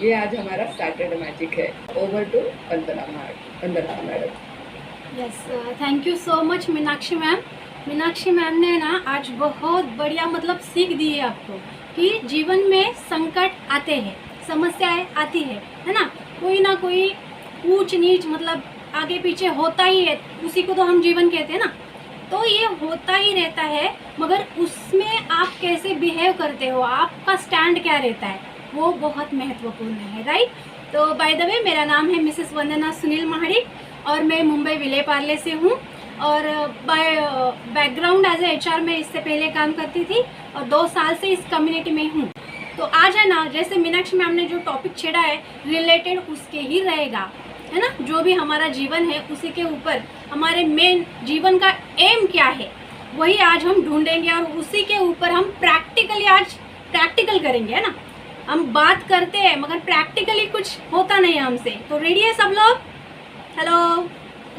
ये आज हमारा सैटरडे मैजिक है। Over to Vandana madam. Yes, thank you so much Meenakshi ma'am. Meenakshi ma'am ने ना आज बहुत बढ़िया मतलब सीख दी है आपको कि जीवन में संकट आते हैं, समस्याएं आती है ना। कोई ना कोई ऊंच नीच मतलब आगे पीछे होता ही है, उसी को तो हम जीवन कहते हैं ना। तो ये होता ही रहता है, मगर उसमें आप कैसे बिहेव करते हो, आपका स्टैंड क्या रहता है, वो बहुत महत्वपूर्ण है, राइट। तो बाय द वे, मेरा नाम है मिसेस वंदना सुनील महाड़ी और मैं मुंबई विले पार्ले से हूँ। और by background as a HR में इससे पहले काम करती थी और 2 साल से इस कम्युनिटी में हूँ। तो आज है ना, जैसे मीनाक्षी मैम ने जो टॉपिक छेड़ा है रिलेटेड उसके ही रहेगा, है ना। जो भी हमारा जीवन है उसी के ऊपर हमारे मेन जीवन का एम क्या है वही आज हम ढूंढेंगे और उसी के ऊपर हम प्रैक्टिकली आज प्रैक्टिकल करेंगे, है ना। हम बात करते हैं मगर प्रैक्टिकली कुछ होता नहीं है हमसे। तो रेडी है सब लोग? हेलो,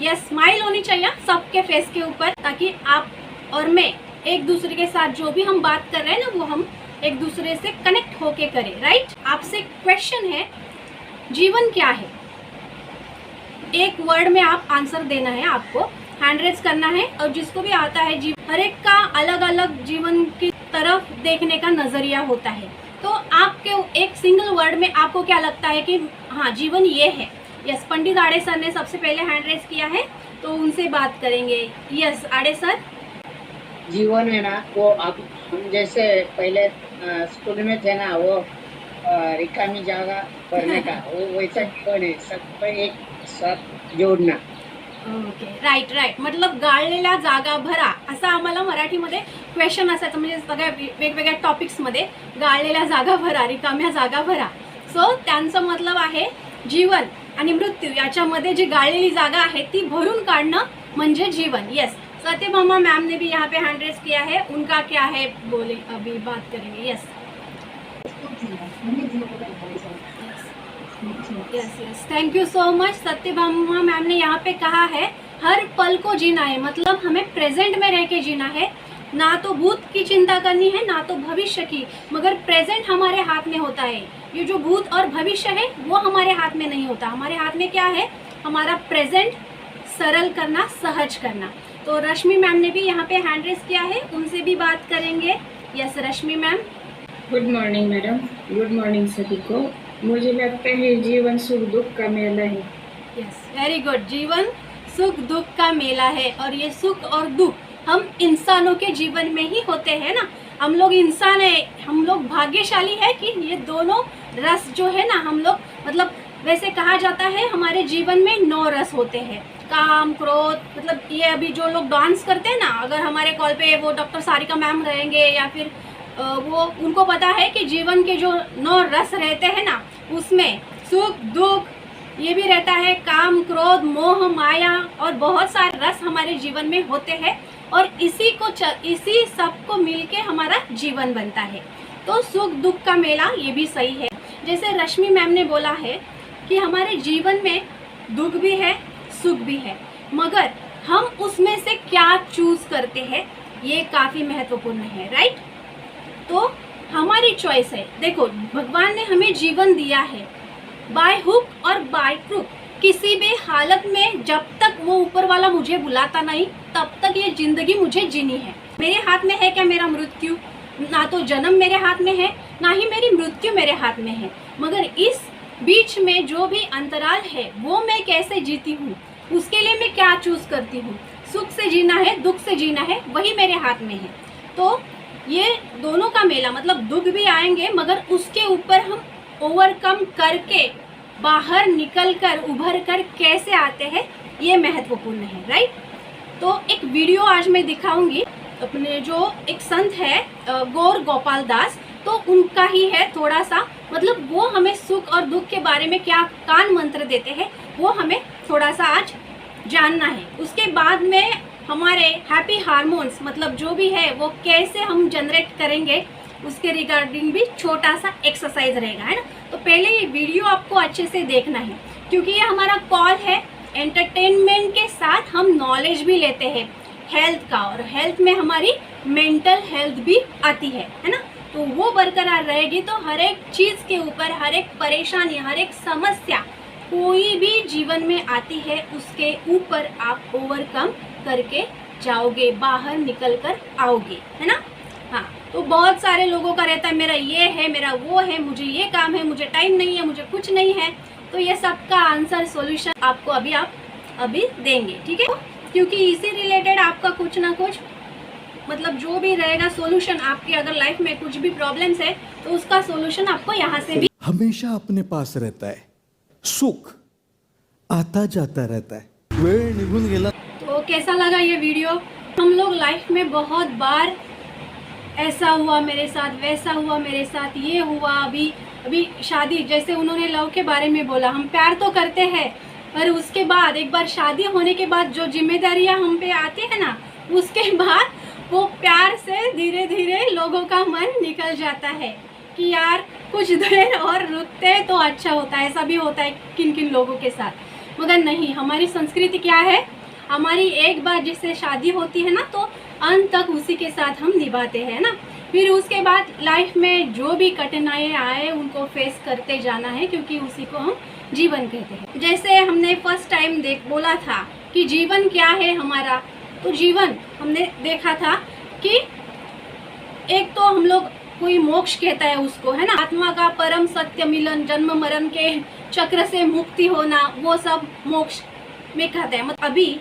यस, स्माइल होनी चाहिए सबके फेस के ऊपर, ताकि आप और मैं एक दूसरे के साथ जो भी हम बात कर रहे हैं ना वो हम एक दूसरे से कनेक्ट होके करें, राइट। आपसे क्वेश्चन है, जीवन क्या है? एक वर्ड में आप आंसर देना है, आपको हैंड रेज करना है। और जिसको भी आता है, हर एक का अलग अलग जीवन की तरफ देखने का नजरिया होता है। तो आपके एक सिंगल वर्ड में आपको क्या लगता है कि हाँ जीवन ये है? यस, पंडित आड़े सर ने सबसे पहले हैंड रेज किया है, तो उनसे बात करेंगे। यस आड़े सर। जीवन है ना वो अब हम जैसे पहले स्कूल में थे ना, वो रिकामी जगह भरने का वो वैसा जीवन है, सब एक साथ जोडना। ओके, राईट, मतलब गाळलेल्या जागा भरा, असा आम्हाला मराठीमध्ये क्वेश्चन असायचं, म्हणजे सगळ्या वेगवेगळ्या टॉपिक्समध्ये गाळलेल्या जागा भरा, रिकाम्या जागा भरा। सो त्यांचं मतलब आहे जीवन आणि मृत्यू याच्यामध्ये जी गाळलेली जागा आहे ती भरून काढणं म्हणजे जीवन। यस, सत्यभामा मैम ने भी यहाँ पे हैंड रेज किया है, उनका क्या है बोले, अभी बात करेंगे। Yes yes, thank you so much. Satyabhama ma'am ने यहाँ पे कहा है हर पल को जीना है, मतलब हमें प्रेजेंट में रह के जीना है, ना तो भूत की चिंता करनी है ना तो भविष्य की, मगर प्रेजेंट हमारे हाथ में होता है। ये जो भूत और भविष्य है वो हमारे हाथ में नहीं होता, हमारे हाथ में क्या है, हमारा प्रेजेंट सरल करना, सहज करना। तो रश्मि मैम ने भी यहाँ पे हैंड रेज किया है, उनसे भी बात करेंगे। Yes Rashmi ma'am. Good morning madam, good morning सभी को। मुझे लगता है जीवन सुख दुख का मेला है। Yes, very good. जीवन सुख दुख का मेला है, और ये सुख और दुख हम इंसानों के जीवन में ही होते हैं ना। हम लोग इंसान है, हम लोग भाग्यशाली है कि ये दोनों रस जो है ना, हम लोग मतलब वैसे कहा जाता है हमारे जीवन में 9 रस होते हैं, काम क्रोध, मतलब ये अभी जो लोग डांस करते हैं ना, अगर हमारे कॉल पे वो डॉक्टर सारिका मैम रहेंगे या फिर वो उनको पता है कि जीवन के जो 9 रस रहते हैं ना, उसमें सुख दुख ये भी रहता है, काम क्रोध मोह माया और बहुत सारे रस हमारे जीवन में होते हैं, और इसी सब को मिलके हमारा जीवन बनता है। तो सुख दुख का मेला ये भी सही है। जैसे रश्मि मैम ने बोला है कि हमारे जीवन में दुख भी है सुख भी है, मगर हम उसमें से क्या चूज करते हैं ये काफ़ी महत्वपूर्ण है, राइट। तो हमारी चॉइस है। देखो, भगवान ने हमें जीवन दिया है बाय हुक और बाय क्रुक, किसी भी हालत में जब तक वो ऊपर वाला मुझे बुलाता नहीं तब तक ये जिंदगी मुझे जीनी है। मेरे हाथ में है क्या मेरा मृत्यु? ना तो जन्म मेरे हाथ में है, ना ही मेरी मृत्यु मेरे हाथ में है, मगर इस बीच में जो भी अंतराल है वो मैं कैसे जीती हूँ, उसके लिए मैं क्या चूज करती हूँ। सुख से जीना है दुख से जीना है, वही मेरे हाथ में है। तो ये दोनों का मेला, मतलब दुख भी आएंगे मगर उसके ऊपर हम ओवरकम करके बाहर निकल कर उभर कर कैसे आते हैं ये महत्वपूर्ण है, राइट। तो एक वीडियो आज मैं दिखाऊंगी, अपने जो एक संत है गौर गोपाल दास, तो उनका ही है थोड़ा सा, मतलब वो हमें सुख और दुख के बारे में क्या कान मंत्र देते हैं वो हमें थोड़ा सा आज जानना है। उसके बाद में हमारे हैप्पी हार्मोन्स मतलब जो भी है वो कैसे हम जनरेट करेंगे उसके रिगार्डिंग भी छोटा सा एक्सरसाइज रहेगा, है ना। तो पहले ये वीडियो आपको अच्छे से देखना है, क्योंकि ये हमारा कॉल है एंटरटेनमेंट के साथ हम नॉलेज भी लेते हैं हेल्थ का, और हेल्थ में हमारी मेंटल हेल्थ भी आती है ना। तो वो बरकरार रहेगी तो हर एक चीज़ के ऊपर, हर एक परेशानी, हर एक समस्या कोई भी जीवन में आती है उसके ऊपर आप ओवरकम करके जाओगे, बाहर निकल कर आओगे, है ना। हाँ, तो बहुत सारे लोगों का रहता है मेरा ये है, मेरा वो है, मुझे ये काम है, मुझे टाइम नहीं है, मुझे कुछ नहीं है। तो ये सबका आंसर सॉल्यूशन आपको अभी देंगे, ठीक है। क्योंकि इसी रिलेटेड आपका कुछ ना कुछ मतलब जो भी रहेगा सॉल्यूशन, आपकी अगर लाइफ में कुछ भी प्रॉब्लम्स है तो उसका सॉल्यूशन आपको यहाँ से भी हमेशा अपने पास रहता है, सुख आता जाता रहता है, वेळ निघून गेला। तो कैसा लगा ये वीडियो। हम लोग लाइफ में बहुत बार ऐसा हुआ मेरे साथ, वैसा हुआ मेरे साथ, ये हुआ, अभी शादी, जैसे उन्होंने लव के बारे में बोला, हम प्यार तो करते हैं पर उसके बाद एक बार शादी होने के बाद जो जिम्मेदारियां हम पे आती है ना, उसके बाद वो प्यार से धीरे धीरे लोगों का मन निकल जाता है कि यार कुछ देर और रुकते तो अच्छा होता है। ऐसा भी होता है किन किन लोगों के साथ, मगर नहीं, हमारी संस्कृति क्या है, हमारी एक बार जिससे शादी होती है ना तो अंत तक उसी के साथ हम निभाते हैं ना। फिर उसके बाद लाइफ में जो भी कठिनाइयाँ आए उनको फेस करते जाना है, क्योंकि उसी को हम जीवन कहते हैं। जैसे हमने फर्स्ट टाइम बोला था कि जीवन क्या है हमारा, तो जीवन हमने देखा था कि एक तो हम लोग कोई मोक्ष कहता है उसको, है ना, आत्मा का परम सत्य मिलन, जन्म मरण के चक्र से मुक्ति होना, वो सब मोक्ष में कहते हैं। मतलब अभी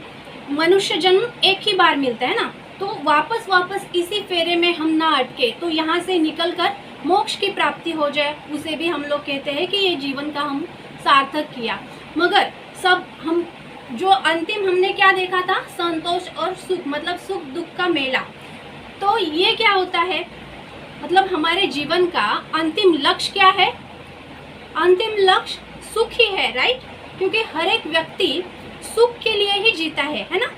मनुष्य जन्म एक ही बार मिलता है ना, तो वापस इसी फेरे में हम ना अटके, तो यहाँ से निकल कर मोक्ष की प्राप्ति हो जाए, उसे भी हम लोग कहते हैं कि ये जीवन का हम सार्थक किया। मगर सब हम जो अंतिम हमने क्या देखा था, संतोष और सुख, मतलब सुख दुख का मेला। तो ये क्या होता है, मतलब हमारे जीवन का अंतिम लक्ष्य क्या है, अंतिम लक्ष्य सुख ही है, राइट। क्योंकि हर एक व्यक्ति सुख के लिए ही जीता है ना।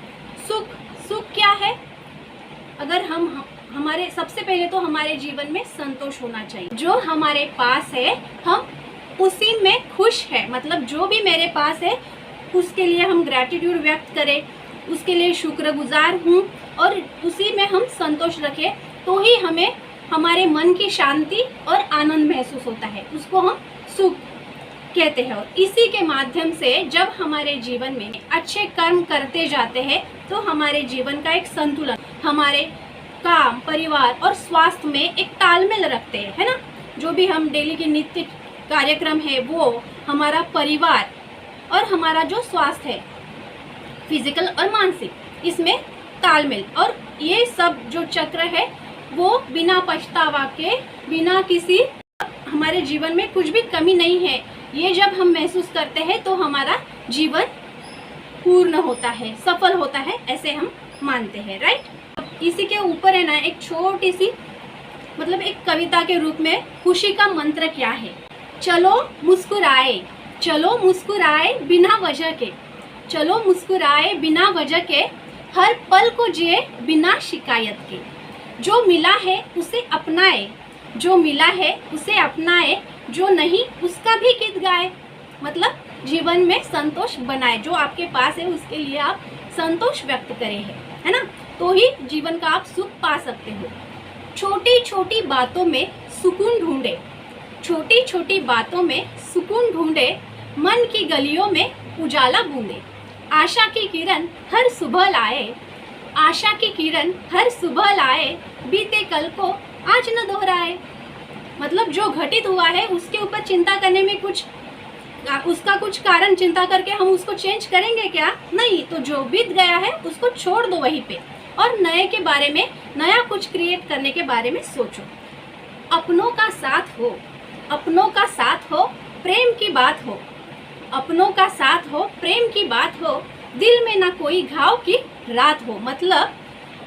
सुख क्या है, अगर हमारे सबसे पहले तो हमारे जीवन में संतोष होना चाहिए। जो हमारे पास है हम उसी में खुश है, मतलब जो भी मेरे पास है उसके लिए हम ग्रैटिट्यूड व्यक्त करें, उसके लिए शुक्रगुजार हूँ और उसी में हम संतोष रखें, तो ही हमें हमारे मन की शांति और आनंद महसूस होता है, उसको हम सुख कहते हैं। और इसी के माध्यम से जब हमारे जीवन में अच्छे कर्म करते जाते हैं तो हमारे जीवन का एक संतुलन, हमारे काम, परिवार और स्वास्थ्य में एक तालमेल रखते हैं, है ना। जो भी हम डेली के नित्य कार्यक्रम है वो हमारा परिवार और हमारा जो स्वास्थ्य है फिजिकल और मानसिक, इसमें तालमेल, और ये सब जो चक्र है वो बिना पछतावा के, बिना किसी हमारे जीवन में कुछ भी कमी नहीं है, ये जब हम महसूस करते हैं तो हमारा जीवन पूर्ण होता है, सफल होता है, ऐसे हम मानते हैं, राइट। इसी के ऊपर है ना एक छोटी सी मतलब एक कविता के रूप में खुशी का मंत्र क्या है, चलो मुस्कुराए, चलो मुस्कुराए बिना वजह के, चलो मुस्कुराए बिना वजह के, हर पल को जिए बिना शिकायत के, जो मिला है उसे अपनाए, जो मिला है उसे अपनाए, जो नहीं उसका भी गीत गाए। मतलब जीवन में संतोष बनाए, जो आपके पास है उसके लिए आप संतोष व्यक्त करें, है ना, तो ही जीवन का आप सुख पा सकते हो। छोटी छोटी बातों में सुकून ढूंढे, छोटी छोटी बातों में सुकून ढूंढे, मन की गलियों में उजाला बूंदे, आशा की किरण हर सुबह लाए, आशा की किरण हर सुबह लाए, बीते कल को आज न दोहराए। मतलब जो घटित हुआ है उसके ऊपर चिंता करने में उसका कुछ कारण चिंता करके हम उसको चेंज करेंगे क्या, नहीं। तो जो बीत गया है उसको छोड़ दो वहीं पे, और नए के बारे में, नया कुछ क्रिएट करने के बारे में सोचो। अपनों का साथ हो, अपनों का साथ हो, प्रेम की बात हो, अपनों का साथ हो, प्रेम की बात हो, दिल में ना कोई घाव की रात हो। मतलब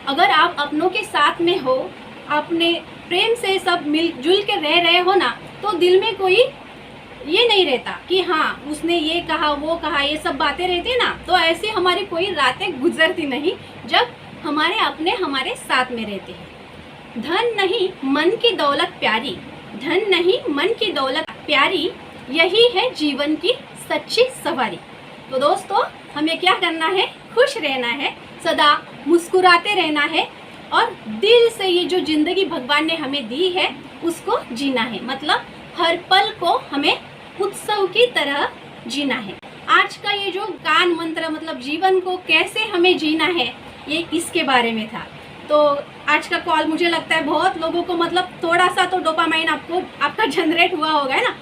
अगर आप अपनों के साथ में हो, आपने प्रेम से सब मिलजुल के रह रहे हो ना, तो दिल में कोई ये नहीं रहता कि हाँ उसने ये कहा वो कहा, ये सब बातें रहती ना, तो ऐसी हमारी कोई रातें गुजरती नहीं जब हमारे अपने हमारे साथ में रहते हैं। धन नहीं मन की दौलत प्यारी, धन नहीं मन की दौलत प्यारी, यही है जीवन की सच्ची सवारी। तो दोस्तों हमें क्या करना है, खुश रहना है, सदा मुस्कुराते रहना है, और दिल से ये जो जिंदगी भगवान ने हमें दी है उसको जीना है। मतलब हर पल को हमें उत्सव की तरह जीना है। आज का ये जो गान मंत्र मतलब जीवन को कैसे हमें जीना है, ये इसके बारे में था। तो आज का कॉल मुझे लगता है बहुत लोगों को मतलब थोड़ा सा तो डोपामाइन आपका जनरेट हुआ होगा, है ना।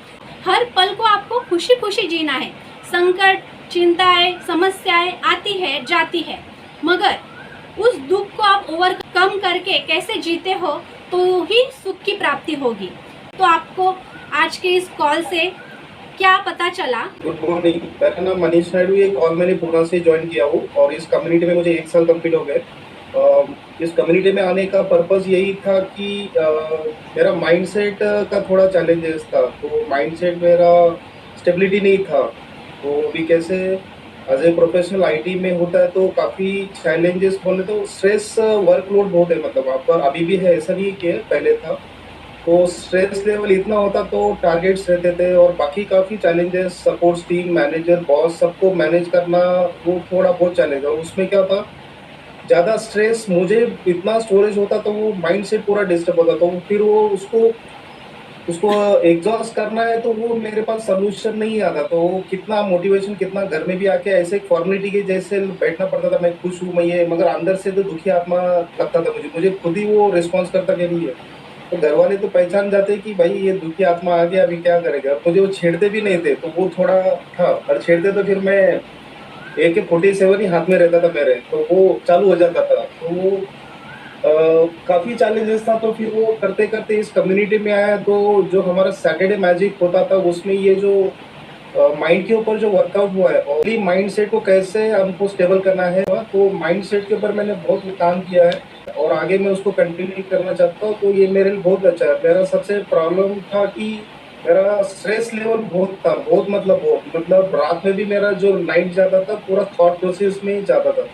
हर पल को आपको खुशी खुशी जीना है। संकट, चिंताएं, समस्याएं आती है जाती है, मगर उस दुख को आप ओवरकम करके कैसे जीते हो तो ही सुख की प्राप्ति होगी। तो आपको आज के इस कॉल से क्या पता चला? गुड मॉर्निंग, मेरा नाम मनीष नायडू। ये कॉल मैंने पूना से ज्वाइन किया हूँ और इस कम्युनिटी में मुझे 1 साल कंप्लीट हो गए। इस कम्युनिटी में आने का पर्पस यही था कि मेरा माइंडसेट का थोड़ा चैलेंजेस था। तो माइंडसेट मेरा स्टेबिलिटी नहीं था। तो अभी कैसे एज ए प्रोफेशनल आईटी में होता है तो काफ़ी चैलेंजेस बोले तो स्ट्रेस वर्कलोड बहुत है। मतलब आपका अभी भी है, ऐसा नहीं कि पहले था। तो स्ट्रेस लेवल इतना होता तो टारगेट्स रहते थे और बाकी काफ़ी challenges, support team, manager, boss सबको मैनेज करना वो थोड़ा बहुत चैलेंज। और उसमें क्या था, ज़्यादा स्ट्रेस मुझे इतना स्टोरेज होता तो वो माइंड सेट पूरा डिस्टर्ब होता। तो फिर वो उसको एग्जॉस्ट करना है तो वो मेरे पास सोल्यूशन नहीं आता। तो कितना मोटिवेशन, कितना घर में भी आके ऐसे फॉर्मेलिटी के जैसे बैठना पड़ता था। मैं खुश हूँ, मैं ये, मगर अंदर से तो दुखी आत्मा लगता था मुझे खुद ही वो रिस्पॉन्स करता कि नहीं है। तो घर वाले तो पहचान जाते कि भाई ये दुखी आत्मा आ गया, अभी क्या करेगा। मुझे वो छेड़ते भी नहीं थे, तो वो थोड़ा था। और छेड़ते तो फिर मैं AK-47 ही हाथ में रहता था मेरे, तो वो चालू हो जाता था। तो वो काफ़ी चैलेंजेस था। तो फिर वो करते करते इस कम्युनिटी में आया। तो जो हमारा सैटरडे मैजिक होता था उसमें ये जो माइंड के ऊपर जो वर्कआउट हुआ है और माइंड सेट को कैसे हमको स्टेबल करना है, तो माइंड सेट के ऊपर मैंने बहुत काम किया है और आगे मैं उसको कंटिन्यू करना चाहता हूँ। तो ये मेरे लिए बहुत अच्छा है। मेरा सबसे प्रॉब्लम था कि मेरा स्ट्रेस लेवल बहुत था, बहुत मतलब रात में भी मेरा जो नाइट जाता था पूरा थॉट प्रोसेस में ही जाता था।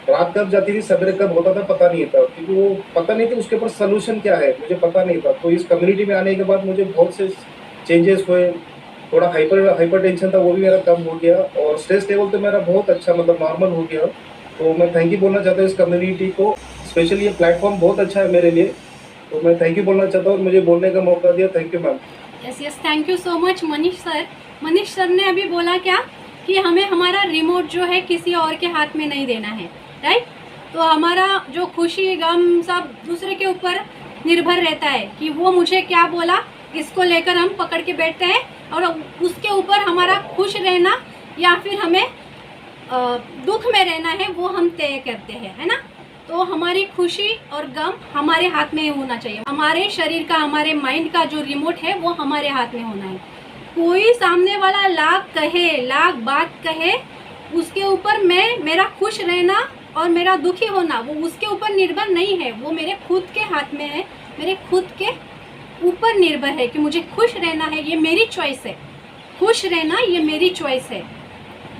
रात कब जाती थी, सवेरे कब होता था पता नहीं था, क्योंकि वो पता नहीं था उसके ऊपर सोल्यूशन क्या है, मुझे पता नहीं था। तो इस कम्युनिटी में आने के बाद मुझे बहुत से चेंजेस हुए। थोड़ा हाइपर टेंशन था, वो भी मेरा कम हो गया और स्ट्रेस लेवल तो मेरा बहुत अच्छा मतलब नॉर्मल हो गया। तो मैं थैंक यू बोलना चाहता हूँ इस कम्युनिटी को, स्पेशली ये प्लेटफॉर्म बहुत अच्छा है मेरे लिए। तो मैं थैंक यू बोलना चाहता हूँ और मुझे बोलने का मौका दिया। Thank you ma'am. Yes, thank you so much Manish sir. Manish sir ने अभी बोला क्या कि हमें हमारा रिमोट जो है किसी और के हाथ में नहीं देना है, राइट। तो हमारा जो खुशी गम सब दूसरे के ऊपर निर्भर रहता है कि वो मुझे क्या बोला, इसको लेकर हम पकड़ के बैठते हैं और उसके ऊपर हमारा खुश रहना या फिर हमें दुख में रहना है वो हम तय करते हैं, है ना। तो हमारी खुशी और गम हमारे हाथ में होना चाहिए। हमारे शरीर का, हमारे माइंड का जो रिमोट है वो हमारे हाथ में होना है। कोई सामने वाला लाख कहे, लाख बात कहे, उसके ऊपर मेरा खुश रहना और मेरा दुखी होना वो उसके ऊपर निर्भर नहीं है, वो मेरे खुद के हाथ में है, मेरे खुद के ऊपर निर्भर है कि मुझे खुश रहना है, ये मेरी चॉइस है। खुश रहना ये मेरी चॉइस है।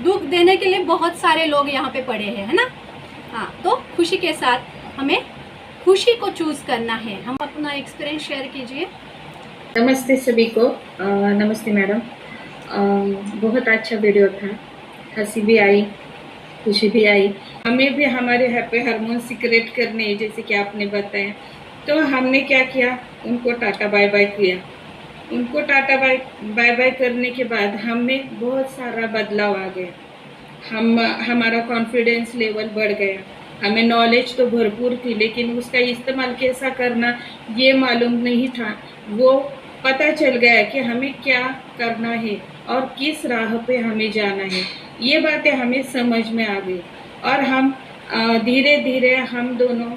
दुख देने के लिए बहुत सारे लोग यहाँ पे पड़े हैं, है ना। हाँ, तो खुशी के साथ हमें खुशी को चूज करना है। हम अपना एक्सपीरियंस शेयर कीजिए। नमस्ते सभी को। नमस्ते मैडम। बहुत अच्छा वीडियो था, हंसी भी आई, खुशी भी आई। हमें भी हमारे हैप्पी हार्मोन सीक्रेट करने जैसे कि आपने बताया, तो हमने क्या किया, उनको टाटा बाय बाय किया। उनको टाटा बाय बाय करने के बाद हमें बहुत सारा बदलाव आ गया। हमारा कॉन्फिडेंस लेवल बढ़ गया। हमें नॉलेज तो भरपूर थी, लेकिन उसका इस्तेमाल कैसा करना ये मालूम नहीं था। वो पता चल गया कि हमें क्या करना है और किस राह पे हमें जाना है। ये बातें हमें समझ में आ गई और हम धीरे धीरे हम दोनों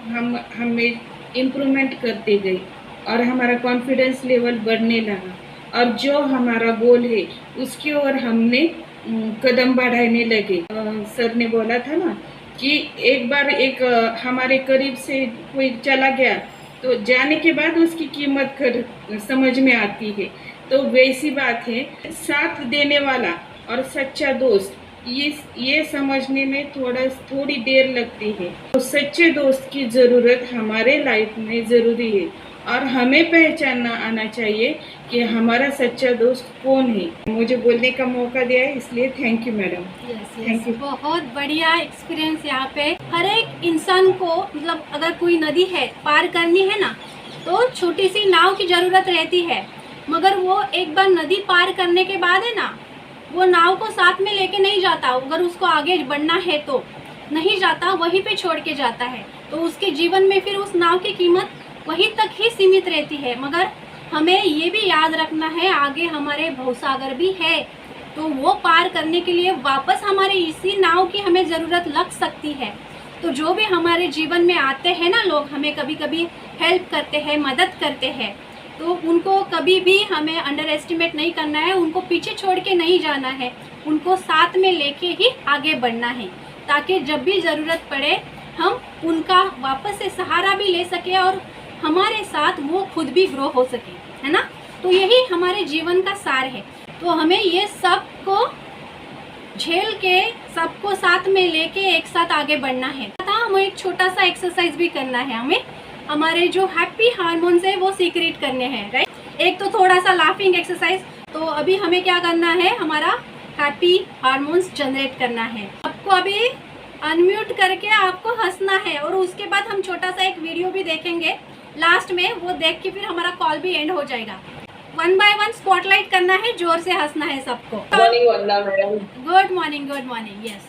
हमें इम्प्रूवमेंट करते गए और हमारा कॉन्फिडेंस लेवल बढ़ने लगा और जो हमारा गोल है उसकी ओर हमने कदम बढ़ाने लगे। सर ने बोला था ना कि एक बार हमारे करीब से कोई चला गया तो जाने के बाद उसकी कीमत समझ में आती है। तो वैसी बात है, साथ देने वाला और सच्चा दोस्त ये समझने में थोड़ी देर लगती है। तो सच्चे दोस्त की ज़रूरत हमारे लाइफ में ज़रूरी है और हमें पहचानना आना चाहिए कि हमारा सच्चा दोस्त कौन है। मुझे बोलने का मौका दिया है, इसलिए thank you madam. Thank you. बहुत बढ़िया एक्सपीरियंस यहाँ पे। हर एक इंसान को मतलब अगर कोई नदी है पार करनी है ना, तो छोटी सी नाव की ज़रूरत रहती है, मगर वो एक बार नदी पार करने के बाद है ना, वो नाव को साथ में लेके नहीं जाता। अगर उसको आगे बढ़ना है तो नहीं जाता, वहीं पे छोड़ के जाता है। तो उसके जीवन में फिर उस नाव की कीमत वहीं तक ही सीमित रहती है। मगर हमें ये भी याद रखना है, आगे हमारे भवसागर भी है, तो वो पार करने के लिए वापस हमारे इसी नाव की हमें ज़रूरत लग सकती है। तो जो भी हमारे जीवन में आते हैं ना लोग, हमें कभी कभी हेल्प करते हैं, मदद करते हैं, तो उनको कभी भी हमें अंडर एस्टिमेट नहीं करना है, उनको पीछे छोड़ के नहीं जाना है, उनको साथ में लेके ही आगे बढ़ना है, ताकि जब भी ज़रूरत पड़े हम उनका वापस से सहारा भी ले सके और हमारे साथ वो खुद भी ग्रो हो सके, है ना। तो यही हमारे जीवन का सार है। तो हमें ये सब को झेल के, सबको साथ में लेके एक साथ आगे बढ़ना है। हमें एक छोटा सा एक्सरसाइज भी करना है, हमें हमारे जो हैप्पी हार्मोन्स है वो सीक्रेट करने हैं, राइट। एक तो थोड़ा सा लाफिंग एक्सरसाइज। तो अभी हमें क्या करना है, हमारा हैप्पी हार्मोन्स जनरेट करना है। आपको अभी अनम्यूट करके आपको हंसना है, और उसके बाद हम छोटा सा एक वीडियो भी देखेंगे लास्ट में, वो देख के फिर हमारा कॉल भी एंड हो जाएगा। 1 बाय 1 स्पॉटलाइट करना है, जोर से हंसना है सबको। Morning Vandana madam. Good morning, good morning. Yes,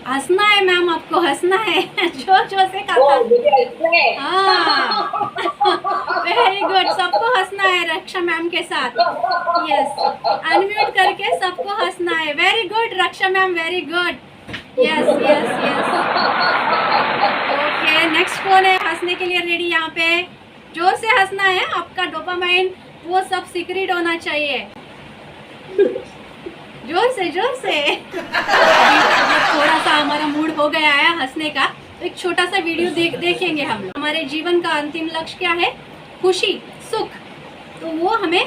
हंसना है मैम, आपको हंसना है जोर जोर से हाँ वेरी गुड, सबको हंसना है रक्षा मैम के साथ। यस, अनम्यूट करके सबको हंसना है। Very good Raksha ma'am, very good. Yes yes yes, okay. Next कौन है हंसने के लिए रेडी? यहाँ पे जोर से हंसना है, आपका डोपामाइन वो सब सीक्रेट होना चाहिए। जोर से जोर से थोड़ा सा हमारा मूड हो गया है हंसने का, तो एक छोटा सा वीडियो देखेंगे हम लोग। हमारे जीवन का अंतिम लक्ष्य क्या है? खुशी, सुख, तो वो हमें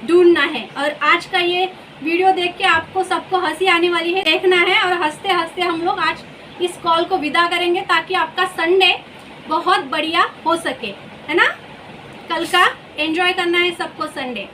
ढूंढना है। और आज का ये वीडियो देख के आपको सबको हंसी आने वाली है, देखना है, और हंसते हंसते हम लोग आज इस कॉल को विदा करेंगे, ताकि आपका संडे बहुत बढ़िया हो सके, है ना। कल का एंजॉय करना है सबको संडे।